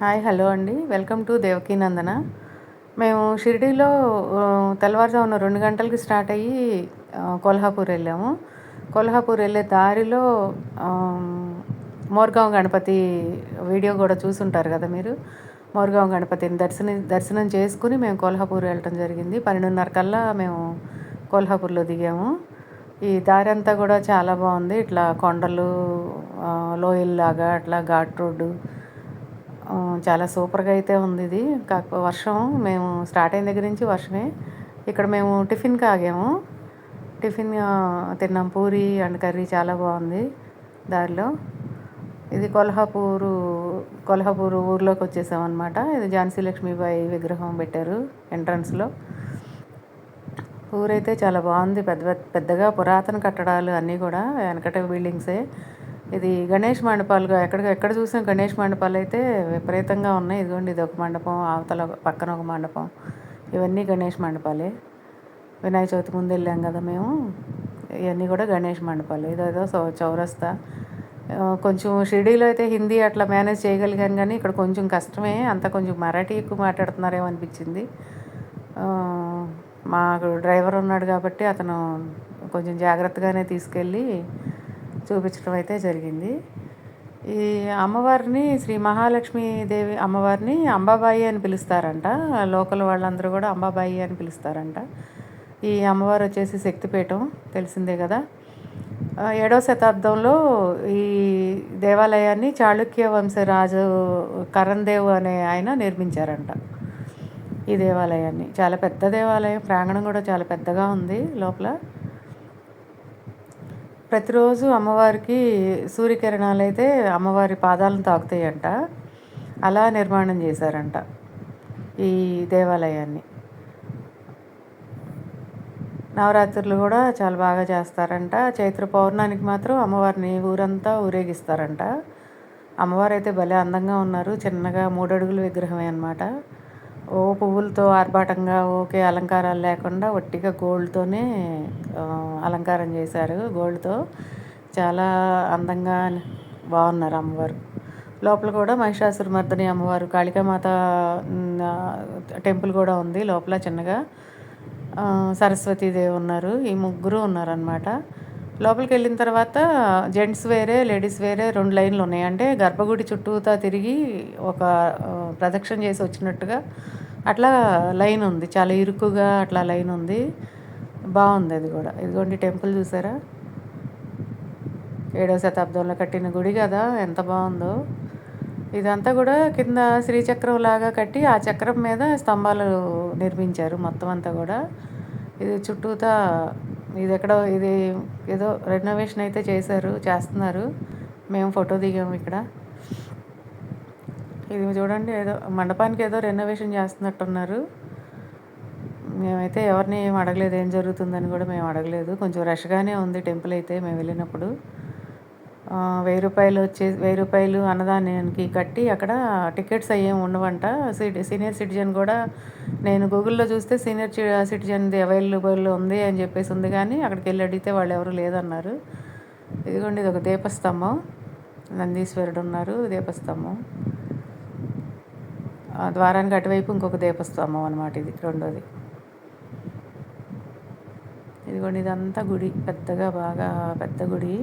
Hi hello అండి. Welcome to Devakinandana. మేము షిరిడీలో తెల్లవారుజామున 2 గంటలకి స్టార్ట్ అయ్యి కొల్హాపూర్ వెళ్ళాము. కొల్హాపూర్ వెళ్ళే దారిలో ఆహ్, మోర్గావ్ గణపతి వీడియో కూడా చూసుంటారు కదా మీరు. మోర్గావ్ గణపతిని దర్శనం చేసుకుని మేము కొల్హాపూర్ వెళ్ళటం జరిగింది. 12:30 కల్లా మేము కొల్హాపూర్‌లో దిగాము. ఈ దారంతా కూడా చాలా బాగుంది. ఇట్లా కొండలు, లోయల్లాగా అట్లా ఘాట్ రోడ్డు, చాలా సూపర్‌గా అయితే ఉంది ఇది. వర్షం మేము స్టార్ట్ అయిన దగ్గర నుంచి వర్షమే. ఇక్కడ మేము టిఫిన్‌కి ఆగాము. టిఫిన్ తిన్నాం. పూరి అండ్ కర్రీ చాలా బాగుంది దారిలో. ఇది కొల్హాపూరు ఊర్లోకి వచ్చేసామన్నమాట. ఇది ఝాన్సీ లక్ష్మీబాయి విగ్రహం పెట్టారు ఎంట్రన్స్‌లో. ఊరైతే చాలా బాగుంది. పెద్దగా పురాతన కట్టడాలు అన్నీ కూడా వెనకట బిల్డింగ్సే. ఇది గణేష్ మండపాలుగా ఎక్కడ చూసినా గణేష్ మండపాలు అయితే విపరీతంగా ఉన్నాయి. ఇదిగోండి ఇది ఒక మండపం, అవతల పక్కన ఒక మండపం, ఇవన్నీ గణేష్ మండపాలే. వినాయక చవితి ముందు వెళ్ళాం కదా మేము. ఇవన్నీ కూడా గణేష్ మండపాలు. ఇదేదో చౌరస్తా. కొంచెం షిరిడీలో అయితే హిందీ అట్లా మేనేజ్ చేయగలిగాను, కానీ ఇక్కడ కొంచెం కష్టమే. అంతా కొంచెం మరాఠీ ఎక్కువ మాట్లాడుతున్నారేమో అనిపించింది. మాకు డ్రైవర్ ఉన్నాడు కాబట్టి అతను కొంచెం జాగ్రత్తగానే తీసుకెళ్ళి చూపించడం అయితే జరిగింది. ఈ అమ్మవారిని శ్రీ మహాలక్ష్మీదేవి అమ్మవారిని అంబాబాయి అని పిలుస్తారంట. లోకల్ వాళ్ళందరూ కూడా అంబాబాయి అని పిలుస్తారంట. ఈ అమ్మవారు వచ్చేసి శక్తిపీఠం తెలిసిందే కదా. 7వ శతాబ్దంలో ఈ దేవాలయాన్ని చాళుక్య వంశరాజు కరణ్ అనే ఆయన నిర్మించారంట. ఈ దేవాలయాన్ని చాలా పెద్ద దేవాలయం, ప్రాంగణం కూడా చాలా పెద్దగా ఉంది. లోపల ప్రతిరోజు అమ్మవారికి సూర్యకిరణాలు అయితే అమ్మవారి పాదాలను తాకుతాయంట. అలా నిర్మాణం చేశారంట ఈ దేవాలయాన్ని. నవరాత్రులు కూడా చాలా బాగా చేస్తారంట. చైత్ర పౌర్ణానికి మాత్రం అమ్మవారిని ఊరంతా ఊరేగిస్తారంట. అమ్మవారు అయితే భలే అందంగా ఉన్నారు. చిన్నగా 3 అడుగుల విగ్రహమే అన్నమాట. పువ్వులతో ఆర్భాటంగా అలంకారాలు లేకుండా ఒట్టిగా గోల్డ్తోనే అలంకారం చేశారు. గోల్డ్తో చాలా అందంగా బాగున్నారు అమ్మవారు. లోపల కూడా మహిషాసురమర్దిని అమ్మవారు, కాళికామాత టెంపుల్ కూడా ఉంది లోపల చిన్నగా. సరస్వతీదేవి ఉన్నారు. ఈ ముగ్గురు ఉన్నారనమాట. లోపలికి వెళ్ళిన తర్వాత జెంట్స్ వేరే, లేడీస్ వేరే 2 లైన్లు ఉన్నాయి. అంటే గర్భగుడి చుట్టూతా తిరిగి ఒక ప్రదక్షిణ చేసి వచ్చినట్టుగా అట్లా లైన్ ఉంది. చాలా ఇరుకుగా అట్లా లైన్ ఉంది. బాగుంది అది కూడా. ఇదిగోండి టెంపుల్ చూసారా, 7వ శతాబ్దంలో కట్టిన గుడి కదా, ఎంత బాగుందో. ఇదంతా కూడా కింద శ్రీచక్రం లాగా కట్టి ఆ చక్రం మీద స్తంభాలు నిర్మించారు మొత్తం అంతా కూడా. ఇది చుట్టూతా ఇది ఏదో రెనోవేషన్ అయితే చేస్తున్నారు. మేము ఫోటో దిగాము ఇక్కడ. ఇది చూడండి, ఏదో మండపానికి ఏదో రెనోవేషన్ చేస్తున్నట్టున్నారు. మేమైతే ఎవరిని ఏం అడగలేదు, ఏం జరుగుతుందని కూడా మేము అడగలేదు. కొంచెం రష్గానే ఉంది టెంపుల్ అయితే మేము వెళ్ళినప్పుడు. 1000 రూపాయలు అన్నదానానికి కట్టి అక్కడ టికెట్స్ అయ్యేం ఉండవంట. సీనియర్ సిటిజన్ కూడా నేను గూగుల్లో చూస్తే సీనియర్ సిటిజన్ది అవైలబుల్ ఉంది అని చెప్పేసి ఉంది, కానీ అక్కడికి వెళ్ళి అడిగితే వాళ్ళు ఎవరు లేదన్నారు. ఇదిగోండి ఇది ఒక దీపస్తంభం, నందీశ్వరుడు ఉన్నారు, దీపస్తంభం. ద్వారానికి అటువైపు ఇంకొక దీపస్తంభం అనమాట. ఇది రెండోది. ఇదిగోండి ఇదంతా గుడి, బాగా పెద్ద గుడి.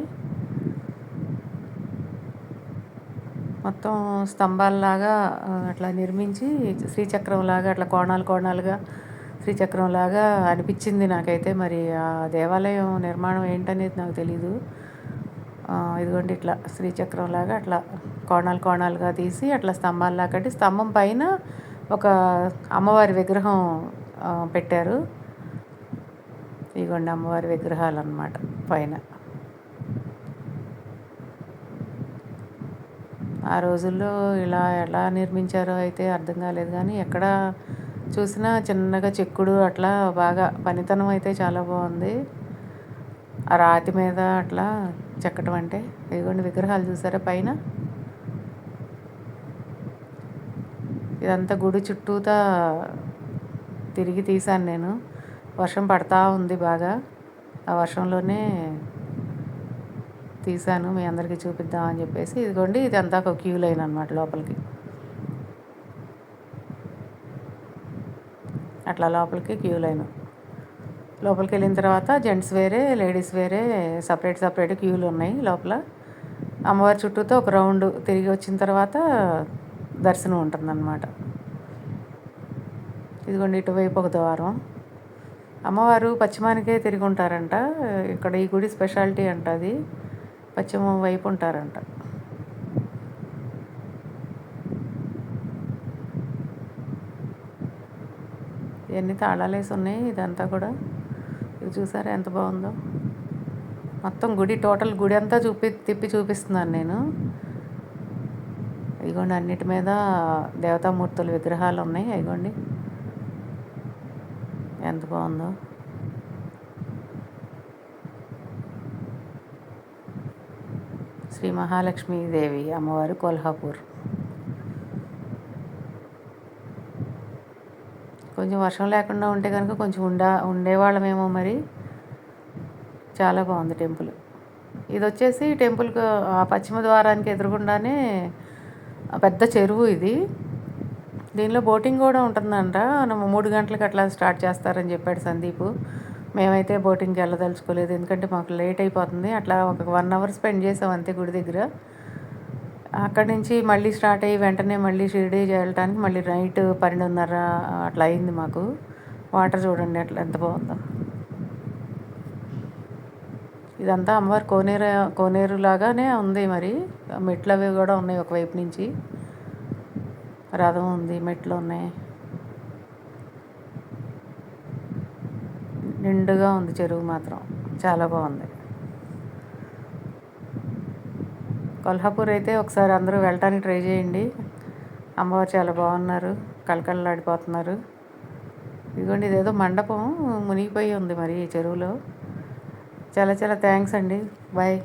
మొత్తం స్తంభాలలాగా అట్లా నిర్మించి శ్రీచక్రంలాగా అట్లా కోణాలుగా శ్రీచక్రంలాగా అనిపించింది నాకైతే. మరి ఆ దేవాలయం నిర్మాణం ఏంటనేది నాకు తెలీదు. ఇదిగోండి ఇట్లా శ్రీచక్రంలాగా అట్లా కోణాలుగా తీసి అట్లా స్తంభాలలాగా కట్టి స్తంభం పైన ఒక అమ్మవారి విగ్రహం పెట్టారు. ఇదిగోండి అమ్మవారి విగ్రహాలు అన్నమాట పైన. ఆ రోజుల్లో ఇలా ఎలా నిర్మించారో అయితే అర్థం కాలేదు, కానీ ఎక్కడ చూసినా చిన్నగా చెక్కుడు అట్లా బాగా పనితనం అయితే చాలా బాగుంది. ఆ రాతి మీద అట్లా చెక్కటం అంటే. ఇదిగోండి విగ్రహాలు చూసారా పైన. ఇదంతా గుడి చుట్టూతా తిరిగి తీశాను నేను. వర్షం పడతా ఉంది బాగా. ఆ వర్షంలోనే తీశాను మీ అందరికీ చూపిద్దామని చెప్పేసి. ఇదిగోండి ఇదంతా ఒక క్యూ లైన్ అనమాట లోపలికి. అట్లా లోపలికి క్యూ లైన్. లోపలికి వెళ్ళిన తర్వాత జెంట్స్ వేరే, లేడీస్ వేరే సపరేట్ క్యూలు ఉన్నాయి లోపల. అమ్మవారి చుట్టూతో ఒక రౌండ్ తిరిగి వచ్చిన తర్వాత దర్శనం ఉంటుందన్నమాట. ఇదిగోండి ఇటువైపు ఒక ద్వారం. అమ్మవారు పశ్చిమానికే తిరిగి ఉంటారంట. ఇక్కడ ఈ గుడి స్పెషాలిటీ అంట, అది పశ్చిమం వైపు ఉంటారంట. ఇవన్నీ తాళాలేసి ఉన్నాయి ఇదంతా కూడా. ఇది చూసారా ఎంత బాగుందో. మొత్తం గుడి టోటల్ గుడి అంతా తిప్పి చూపిస్తున్నాను నేను. ఇదిగోండి అన్నిటి మీద దేవతామూర్తుల విగ్రహాలు ఉన్నాయి. ఇదిగోండి ఎంత బాగుందో. శ్రీ మహాలక్ష్మీదేవి అమ్మవారు కొల్హాపూర్. కొంచెం వర్షం లేకుండా ఉంటే కనుక కొంచెం ఉండేవాళ్ళమేమో మరి. చాలా బాగుంది టెంపుల్. ఇది వచ్చేసి టెంపుల్కి ఆ పశ్చిమ ద్వారానికి ఎదురుగుండానే పెద్ద చెరువు ఇది. దీనిలో బోటింగ్ కూడా ఉంటుందంట. 3 గంటలకు అట్లా స్టార్ట్ చేస్తారని చెప్పాడు సందీపు. మేమైతే బోటింగ్కి వెళ్ళదలుచుకోలేదు, ఎందుకంటే మాకు లేట్ అయిపోతుంది. అట్లా ఒక 1 అవర్ స్పెండ్ చేసాం అంతే గుడి దగ్గర. అక్కడి నుంచి మళ్ళీ స్టార్ట్ అయ్యి వెంటనే మళ్ళీ షిరిడీ వెళ్ళటానికి మళ్ళీ నైట్ 12:30 అట్లా అయింది మాకు. వాటర్ చూడండి అట్లా ఎంత బాగుందో. ఇదంతా అమ్మవారి కోనేరు లాగానే ఉంది మరి. మెట్లు అవి కూడా ఉన్నాయి ఒకవైపు నుంచి. రథం ఉంది, మెట్లు ఉన్నాయి. నిండుగా ఉంది చెరువు మాత్రం. చాలా బాగుంది. కొల్హాపూర్ అయితే ఒకసారి అందరూ వెళ్ళటానికి ట్రై చేయండి. అమ్మవారు చాలా బాగున్నారు, కళకళలాడిపోతున్నారు. ఇదిగోండి ఇదేదో మండపం మునిగిపోయి ఉంది మరి ఈ చెరువులో. చాలా చాలా థ్యాంక్స్ అండి. బాయ్.